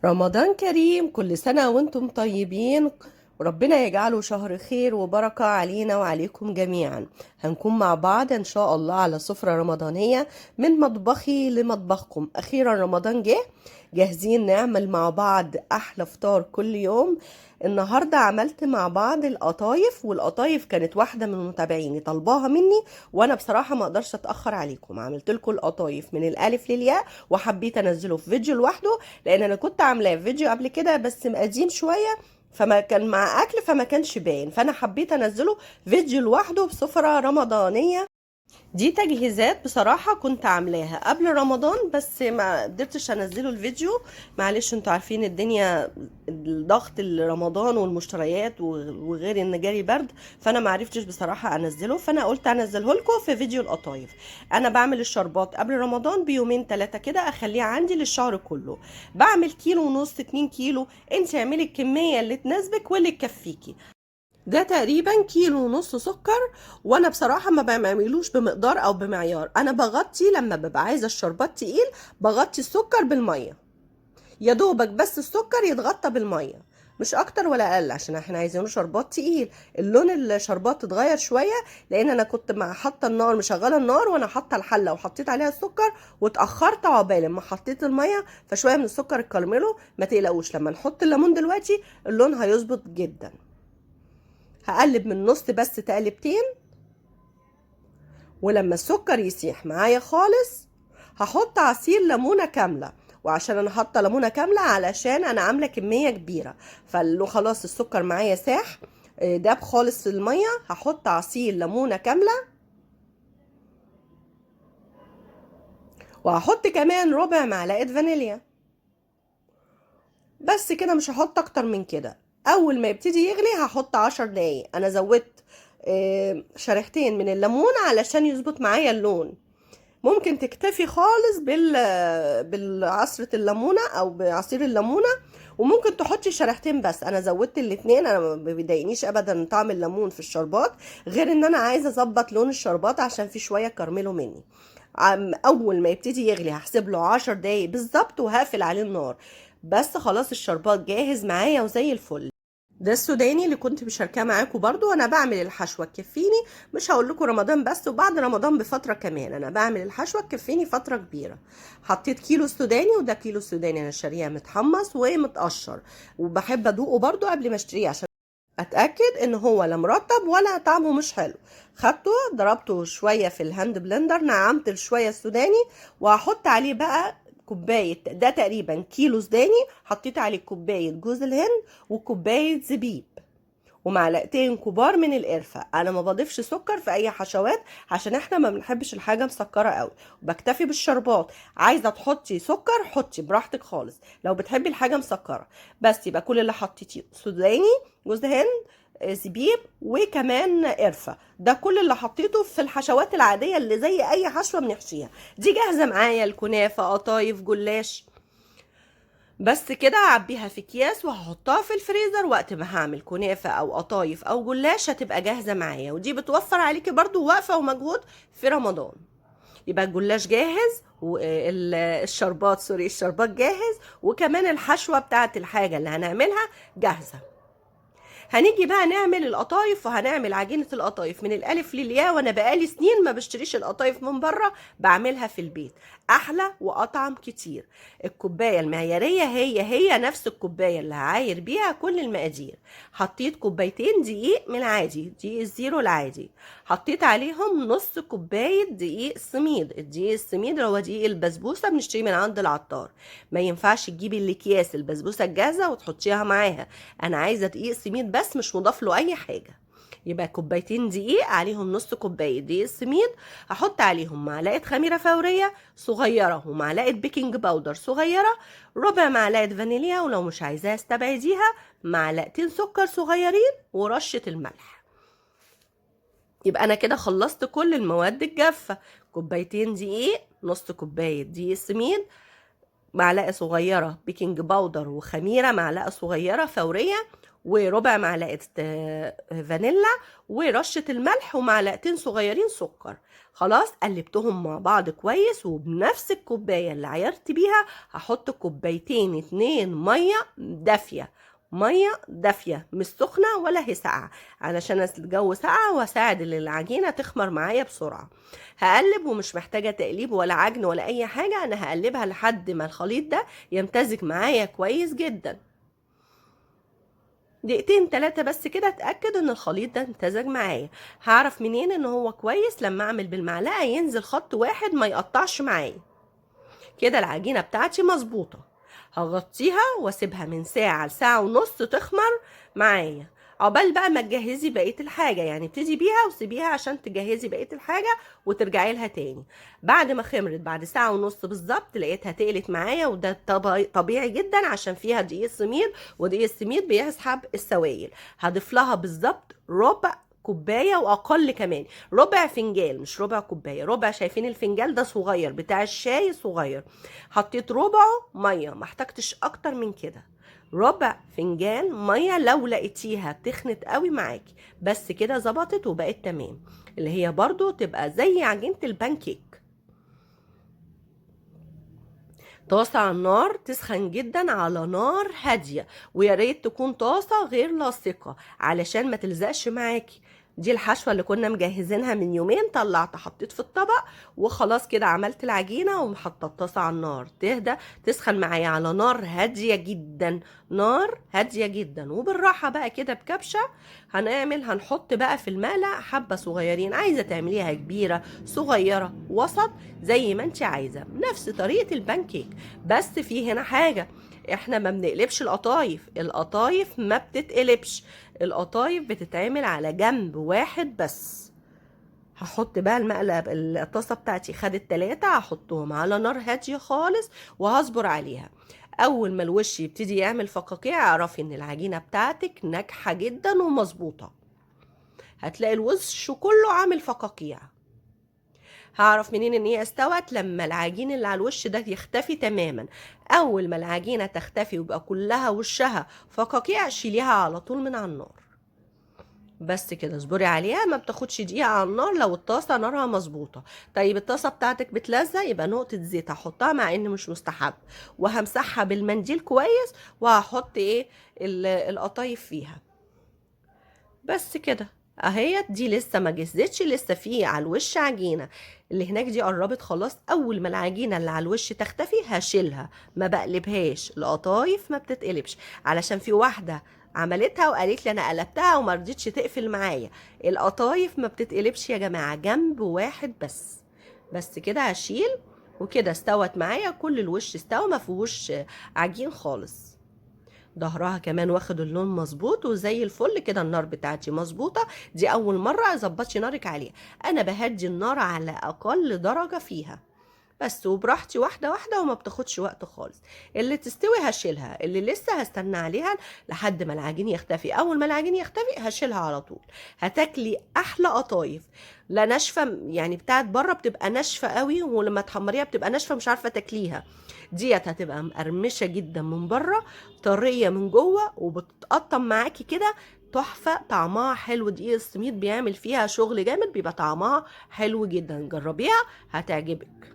رمضان كريم، كل سنة وانتم طيبين. وربنا يجعله شهر خير وبركة علينا وعليكم جميعا. هنكون مع بعض ان شاء الله على سفرة رمضانية من مطبخي لمطبخكم. اخيرا رمضان جه، جاهزين نعمل مع بعض احلى فطار كل يوم. النهاردة عملت مع بعض القطايف، والقطايف كانت واحدة من متابعيني طلباها مني، وانا بصراحة ما اقدرش اتأخر عليكم. عملت لكم القطايف من الالف للياء، وحبيت انزله في فيديو لوحده لان انا كنت عاملاه فيديو قبل كده بس قديم شويه، فما كان مع اكل فما كانش باين، فانا حبيت انزله فيديو لوحده بسفره رمضانيه. دي تجهيزات بصراحة كنت عاملاها قبل رمضان بس ما قدرتش انزله الفيديو. معلش، انتوا عارفين الدنيا، الضغط رمضان والمشتريات وغير ان جاري برد، فانا ما عرفتش بصراحة انزله، فانا قلت انزله لكم في فيديو القطايف. انا بعمل الشربات قبل رمضان بيومين 3 كده، اخليه عندي للشهر كله. بعمل كيلو ونص 2 كيلو، انت اعملي الكمية اللي تناسبك واللي تكفيكي. ده تقريبا كيلو ونص سكر، وانا بصراحة ما بعملوش بمقدار او بمعيار. انا بغطي لما ببقى عايزة الشربات تقيل، بغطي السكر بالمية، يا دوبك بس السكر يتغطى بالمية، مش اكتر ولا اقل، عشان احنا عايزينه شربات تقيل. اللون الشربات اتغير شوية لان انا كنت مع حاطة النار، مشغلة النار وانا حاطة الحلة وحطيت عليها السكر، واتأخرت عقبال ما حطيت المية، فشوية من السكر اتكرمله. ما تقلقوش، لما نحط الليمون دلوقتي اللون هيظبط جدا. هقلب من نص بس تقلبتين، ولما السكر يسيح معايا خالص هحط عصير ليمونه كامله. وعشان انا حاطه ليمونه كامله علشان انا عامله كميه كبيره، فلو خلاص السكر معايا ساح، داب خالص في الميه، هحط عصير ليمونه كامله، وهحط كمان ربع معلقه فانيليا. بس كده، مش هحط اكتر من كده. اول ما يبتدي يغلي هحط 10 دقايق. انا زودت شريحتين من الليمون علشان يظبط معايا اللون. ممكن تكتفي خالص بالعصرة الليمونة او بعصير الليمونة، وممكن تحطي شريحتين بس. انا زودت الاتنين، انا ما بيضايقنيش ابدا طعم الليمون في الشربات، غير ان انا عايزه اظبط لون الشربات عشان في شويه كرمله مني. اول ما يبتدي يغلي هحسب له 10 دقايق بالظبط وهقفل عليه النار. بس خلاص الشربات جاهز معايا وزي الفل. ده السوداني اللي كنت مشاركاه معاكم برضو. انا بعمل الحشوه تكفيني، مش هقول لكم رمضان بس، وبعد رمضان بفتره كمان انا بعمل الحشوه تكفيني فتره كبيره. حطيت كيلو سوداني، وده كيلو سوداني انا شاريه متحمص ومتقشر، وبحب ادوقه برضو قبل ما اشتريه عشان اتاكد ان هو لا مرطب ولا طعمه مش حلو. خدته ضربته شويه في الهاند بلندر، نعمت شويه السوداني، وهحط عليه بقى كوبايه، ده تقريبا كيلو سوداني، حطيت عليه كوبايه جوز الهند وكوبايه زبيب ومعلقتين كبار من القرفه. انا ما بضيفش سكر في اي حشوات عشان احنا ما بنحبش الحاجه مسكره قوي، وبكتفي بالشربات. عايزه تحطي سكر حطي براحتك خالص لو بتحبي الحاجه مسكره. بس يبقى كل اللي حطيتيه سوداني، جوز هند، زبيب، وكمان قرفه. ده كل اللي حطيته في الحشوات العاديه اللي زي اي حشوه بنحشيها. دي جاهزه معايا، الكنافه، قطايف، جلاش. بس كده اعبيها في اكياس وهحطها في الفريزر، وقت ما هعمل كنافة او قطايف او جلاش هتبقى جاهزة معايا. ودي بتوفر عليكي برضو وقفة ومجهود في رمضان. يبقى الجلاش جاهز، والشربات، سوري، الشربات جاهز، وكمان الحشوة بتاعت الحاجة اللي هنعملها جاهزة. هنيجي بقى نعمل القطايف، وهنعمل عجينة القطايف من الألف للياء. وأنا بقالي سنين ما بشتريش القطايف من بره، بعملها في البيت، أحلى وأطعم كتير. الكوباية المعيارية هي نفس الكوباية اللي هعاير بيها كل المقادير. حطيت كوبايتين دقيق من العادي، دقيق الزيرو العادي، حطيت عليهم نص كوباية دقيق سميد. الدقيق السميد هو دقيق البسبوسة، بنشتريه من عند العطار. ما ينفعش تجيبي الاكياس البسبوسة الجاهزة وتحطيها معاها، انا عايزة دقيق سميد بس، مش مضاف له اي حاجة. يبقى كوبايتين دقيق عليهم نص كوباية دقيق سميد، هحط عليهم معلقة خميرة فورية صغيرة ومعلقة بيكنج باودر صغيرة، ربع معلقة فانيليا، ولو مش عايزاها استبعديها، معلقتين سكر صغيرين، ورشة الملح. يبقى انا كده خلصت كل المواد الجافة. كوبايتين دقيق، نص كوباية دقيق سميد، معلقة صغيرة بيكنج باودر وخميرة، معلقة صغيرة فورية، وربع معلقة فانيلا، ورشة الملح، ومعلقتين صغيرين سكر. خلاص قلبتهم مع بعض كويس، وبنفس الكوباية اللي عيرت بيها هحط كوبايتين 2 مية دافية. مية دافية مش سخنة ولا هي ساقعة، علشان الجو ساقع واساعد العجينة تخمر معايا بسرعة. هقلب، ومش محتاجة تقليب ولا عجن ولا اي حاجة، انا هقلبها لحد ما الخليط ده يمتزج معايا كويس جدا. دقيقتين 3 بس كده اتاكد ان الخليط ده امتزج معايا. هعرف منين ان هو كويس؟ لما اعمل بالمعلقه ينزل خط واحد ما يقطعش معايا. كده العجينه بتاعتي مظبوطه. هغطيها واسيبها من ساعه لساعه ونص تخمر معايا، عقبال بقى ما تجهزي بقيه الحاجه. يعني ابتدي بيها وسيبيها عشان تجهزي بقيه الحاجه وترجعي لها تاني. بعد ما خمرت بعد ساعه ونص بالظبط لقيتها تقلت معايا، وده طبيعي جدا عشان فيها دقيق سميد، ودقيق السميد بيسحب السوائل. هضيف لها بالظبط ربع كوبايه واقل كمان، ربع فنجان مش ربع كوبايه، ربع. شايفين الفنجان ده صغير بتاع الشاي صغير، حطيت ربعه ميه، ما احتجتش اكتر من كده. ربع فنجان ميه لو لقيتيها بتخنت قوي معاكي، بس كده ظبطت وبقت تمام، اللي هي برضو تبقى زي عجينه البانكيك. طاسة على النار تسخن جدا على نار هادية، ويا ريت تكون طاسة غير لاصقة علشان ما تلزقش معاكي. دي الحشوة اللي كنا مجهزينها من يومين، طلعت حطيت في الطبق وخلاص. كده عملت العجينة ومحطة الطاسة على النار تهدى تسخن معايا على نار هادية جدا. نار هادية جدا، وبالراحة بقى كده بكبشة هنحط بقى في المقلة حبة صغيرين. عايزة تعمليها كبيرة صغيرة وسط زي ما انت عايزة، بنفس طريقة البانكيك. بس في هنا حاجة، احنا ما بنقلبش القطايف. القطايف ما بتتقلبش، القطايف بتتعمل على جنب واحد بس. هحط بقى المقلب، الطاسة بتاعتي خدت 3، هحطهم على نار هادية خالص وهصبر عليها. اول ما الوش يبتدي يعمل فقاقيع اعرفي ان العجينة بتاعتك ناجحة جدا ومظبوطة. هتلاقي الوش كله عامل فقاقيع. هعرف منين ان هي استوت؟ لما العجين اللي على الوش ده يختفي تماما. اول ما العجينة تختفي ويبقى كلها وشها فقاقيع شيليها على طول من على النار. بس كده اصبري عليها، ما بتاخدش دقيقة على النار لو الطاسة نارها مظبوطة. طيب الطاسة بتاعتك بتلزق، يبقى نقطة زيت هحطها مع ان مش مستحب، وهمسحها بالمنديل كويس، وهحط القطايف فيها. بس كده اهي دي لسه ما جهزتش، لسه في على الوش عجينه. اللي هناك دي قربت خلاص. اول ما العجينه اللي على الوش تختفي هشيلها، ما بقلبهاش. القطايف ما بتتقلبش، علشان في واحده عملتها وقالت لي انا قلبتها وما رضيتش تقفل معايا. القطايف ما بتتقلبش يا جماعه، جنب واحد بس. بس كده هشيل، وكده استوت معايا، كل الوش استوى ما فيهوش عجين خالص. ظهرها كمان واخد اللون مظبوط وزي الفل كده. النار بتاعتي مظبوطه. دي اول مره ظبطي نارك عليها. انا بهدي النار على اقل درجه فيها بس، وبراحتي واحده واحده وما بتاخدش وقت خالص. اللي تستوي هشيلها، اللي لسه هستنى عليها لحد ما العجين يختفي. اول ما العجين يختفي هشيلها على طول. هتاكلي احلى قطايف. لا ناشفه، يعني بتاعت بره بتبقى ناشفه قوي، ولما تحمريها بتبقى ناشفه مش عارفه تاكليها. ديت هتبقى مقرمشه جدا من بره، طريه من جوه، وبتتقطم معاكي كده تحفه. طعمها حلو، دقيق السميد بيعمل فيها شغل جامد، بيبقى طعمها حلو جدا. جربيها هتعجبك.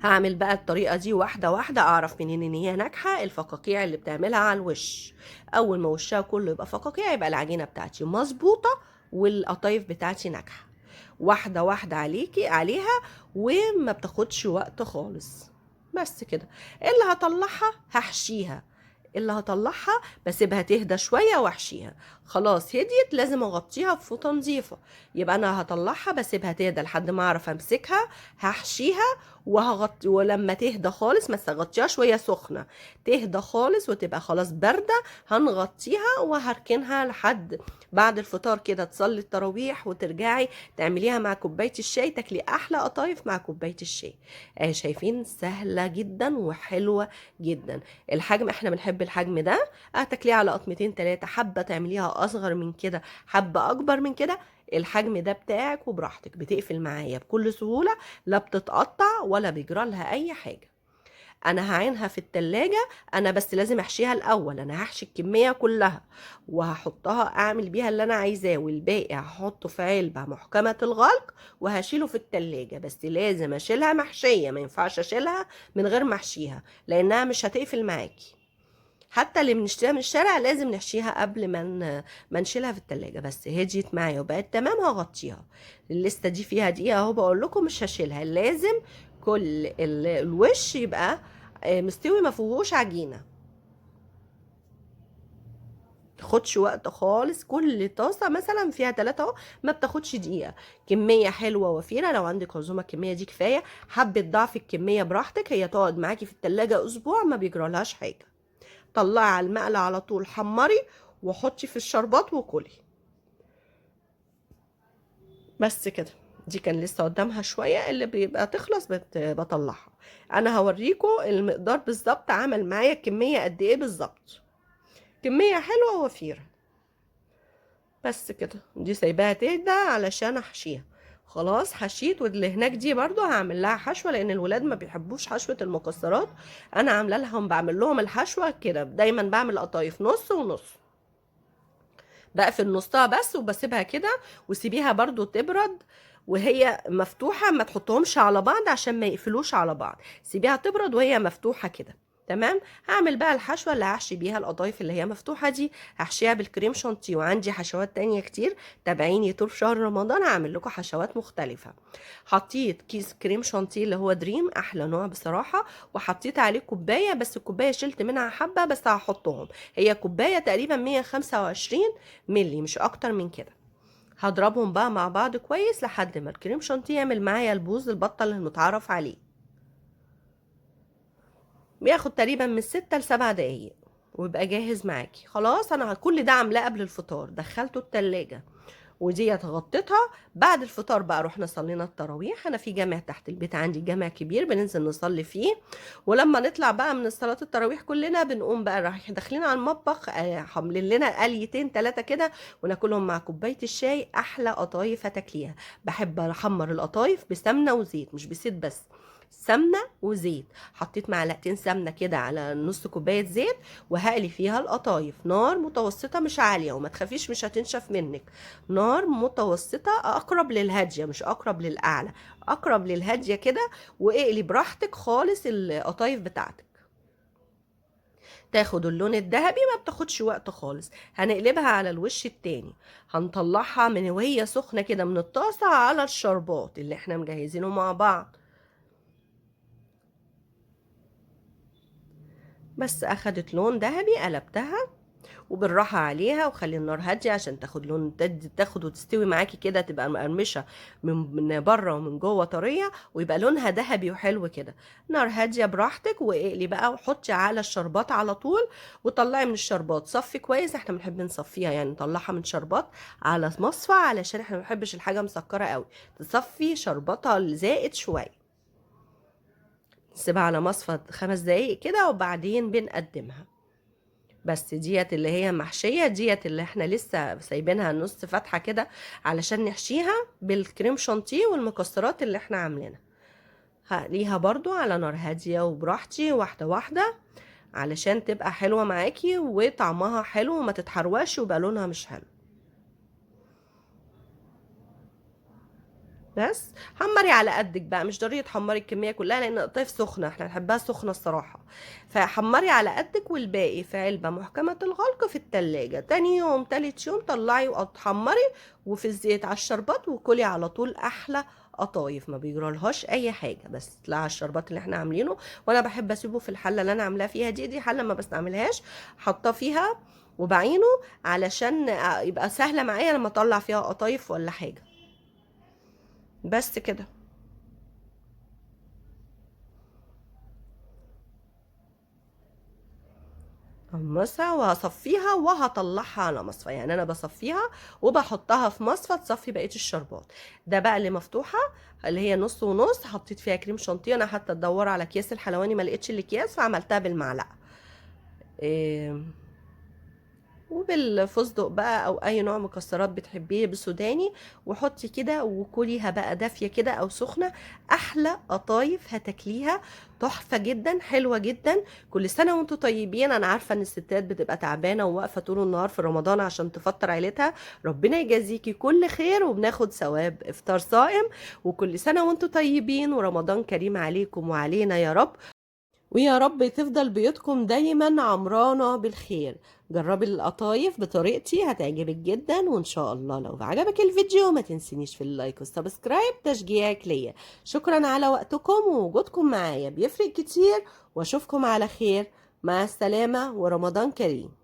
هعمل بقى الطريقة دي واحدة واحدة. اعرف منين ان هي ناجحة؟ الفقاقيع اللي بتعملها على الوش. اول ما وشها كله يبقى فقاقيع يبقى العجينة بتاعتي مظبوطة والقطايف بتاعتي ناجحة. واحدة واحدة عليها، وما بتاخدش وقت خالص. بس كده. اللي هطلعها هحشيها، اللي هطلعها بسيبها تهدى شوية واحشيها. خلاص هديت لازم اغطيها بفوطة نظيفة. يبقى انا هطلعها بسيبها تهدى لحد ما اعرف امسكها. هحشيها وهغطي، ولما تهدى خالص، ما تغطيهاش وهي سخنة، تهدى خالص وتبقى خلاص باردة، هنغطيها وهركنها لحد بعد الفطار كده. تصلي التراويح وترجعي تعمليها مع كوباية الشاي، تاكلي احلى قطايف مع كوباية الشاي. شايفين سهلة جدا وحلوة جدا. الحجم احنا بنحب الحجم ده. هتاكليها على قطمتين 3، حبة تعمليها اصغر من كده، حبة اكبر من كده. الحجم ده بتاعك وبراحتك، بتقفل معايا بكل سهولة، لا بتتقطع ولا بيجرى لها اي حاجة. انا هعينها في التلاجة. انا بس لازم احشيها الاول، انا هحشي الكمية كلها وهحطها اعمل بيها اللي انا عايزاه، والباقي هحطه في علبة محكمة الغلق وهشيله في التلاجة. بس لازم اشيلها محشية، ما ينفعش اشيلها من غير ما احشيها لانها مش هتقفل معاكي. حتى اللي بنشتريها من الشارع لازم نحشيها قبل ما نشيلها في التلاجة. بس هديت معايا وبقت تمام هغطيها. الليسته دي فيها دقيقة اهو، بقول لكم مش هشيلها، لازم كل الوش يبقى مستوي ما فيهوش عجينة. تاخدش وقت خالص، كل طاسة مثلا فيها 3 اهو، ما بتاخدش دقيقة. كمية حلوة وفيرة، لو عندك عزومة الكمية دي كفاية. حبة ضعف الكمية براحتك، هي تقعد معاكي في التلاجة اسبوع ما بيجرالهاش حاجة. طلعي على المقلة على طول، حمري وحطي في الشربات وكلي. بس كده. دي كان لسه قدامها شوية، اللي بيبقى تخلص بطلعها. انا هوريكم المقدار بالظبط عمل معايا كمية قد ايه بالظبط. كمية حلوة وفيرة. بس كده، دي سايباها تهدى علشان احشيها. خلاص حشيت، واللي هناك دي برضو هعمل لها حشوة لان الولاد ما بيحبوش حشوة المكسرات. انا عامله لهم، بعمل لهم الحشوة كده، دايما بعمل قطايف نص ونص. بقفل نصها بس وبسيبها كده، وسيبيها برضو تبرد وهي مفتوحة. ما تحطهمش على بعض عشان ما يقفلوش على بعض، سيبيها تبرد وهي مفتوحة كده. تمام. هعمل بقى الحشوة اللي هحشي بيها القطايف اللي هي مفتوحة دي. هحشيها بالكريم شانتيه، وعندي حشوات تانية كتير. تابعيني طول شهر رمضان هعمل لكم حشوات مختلفة. حطيت كيس كريم شانتيه اللي هو دريم، احلى نوع بصراحة. وحطيت عليه كوباية، بس الكوباية شلت منها حبة بس هحطهم. هي كوباية تقريبا 125 ملي، مش اكتر من كده. هضربهم بقى مع بعض كويس لحد ما الكريم شانتيه يعمل معايا البوز البطل المتعارف عليه. بياخد تقريبا من 6 ل7 دقايق ويبقى جاهز معاكي. خلاص انا كل ده عاملاه قبل الفطار، دخلته التلاجة وديت غطيتها. بعد الفطار بقى رحنا صلينا التراويح. انا في جامع تحت البيت عندي، جامع كبير بننزل نصلي فيه. ولما نطلع بقى من صلاة التراويح كلنا بنقوم بقى رايح داخلين على المطبخ، حاملين لنا قليتين 3 كده وناكلهم مع كوباية الشاي. احلى قطايف هتاكليها. بحب احمر القطايف بسمنة وزيت، مش بزيت بس، سمنه وزيت. حطيت معلقتين سمنه كده على نص كوبايه زيت، وهقلي فيها القطايف. نار متوسطه مش عاليه، وما تخافيش مش هتنشف منك. نار متوسطه، اقرب للهاديه مش اقرب للاعلى، اقرب للهاديه كده. واقلي براحتك خالص القطايف بتاعتك. تاخد اللون الذهبي، ما بتاخدش وقت خالص. هنقلبها على الوش التاني. هنطلعها من وهي سخنه كده من الطاسه على الشربات اللي احنا مجهزينه مع بعض. بس اخدت لون ذهبي قلبتها، وبالراحة عليها وخلي النار هادية عشان تاخد لون، تاخد وتستوي معاكي كده، تبقى مقرمشة من بره ومن جوه طرية، ويبقى لونها ذهبي وحلو كده. نار هادية براحتك، واقلي بقى وحطي على الشربات على طول. وطلعي من الشربات، صفي كويس، احنا بنحب نصفيها يعني نطلعها من شربات على مصفى، علشان احنا ما بنحبش الحاجة مسكرة قوي. تصفي شرباتها زائد شوية. نسيبها على مصفى 5 دقايق كده وبعدين بنقدمها. بس ديت اللي هي محشية، ديت اللي احنا لسه سايبينها نص فتحة كده علشان نحشيها بالكريم شانتيه والمكسرات اللي احنا عاملينها. هقليها برضو على نار هادية وبراحتي، واحدة واحدة، علشان تبقى حلوة معاكي وطعمها حلو وما تتحرواش ويبقى لونها مش حلو. بس حمري على قدك بقى، مش ضروري تحمري الكميه كلها لان القطايف سخنه، احنا بنحبها سخنه الصراحه. فحمري على قدك، والباقي في علبه محكمه الغلق في التلاجة. تاني يوم تالت يوم طلعي وحمري، وفي الزيت على الشربات وكلي على طول. احلى قطايف ما بيجرالهاش اي حاجه، بس تطلع على الشربات اللي احنا عاملينه. وانا بحب اسيبه في الحله اللي انا عاملاها فيها دي حله ما بستعملهاش، حاطاه فيها وبعينه علشان يبقى سهله معايا لما اطلع فيها قطايف ولا حاجه. بس كده. احمصها وهصفيها وهطلعها على مصفى، يعني انا بصفيها وبحطها في مصفى تصفي بقيه الشربات. ده بقى اللي مفتوحه، اللي هي نص ونص، حطيت فيها كريم شانتيه. انا حتى ادور على اكياس الحلواني ما لقيتش الاكياس، فعملتها بالمعلقه. إيه، وبالفستق بقى او اي نوع مكسرات بتحبيه بالسوداني، وحطي كده وكليها بقى دافيه كده او سخنه. احلى قطايف هتاكليها، تحفه جدا، حلوه جدا. كل سنه وانتم طيبين. انا عارفه ان الستات بتبقى تعبانه وواقفه طول النهار في رمضان عشان تفطر عيلتها، ربنا يجازيكي كل خير وبناخد ثواب افطار صائم. وكل سنه وانتم طيبين ورمضان كريم عليكم وعلينا يا رب. ويا رب تفضل بيوتكم دايما عمرانة بالخير. جربي القطايف بطريقتي هتعجبك جدا، وان شاء الله لو عجبك الفيديو ما تنسينيش في اللايك والسبسكرايب تشجيعك ليا. شكرا على وقتكم ووجودكم معايا بيفرق كتير، واشوفكم على خير. مع السلامة ورمضان كريم.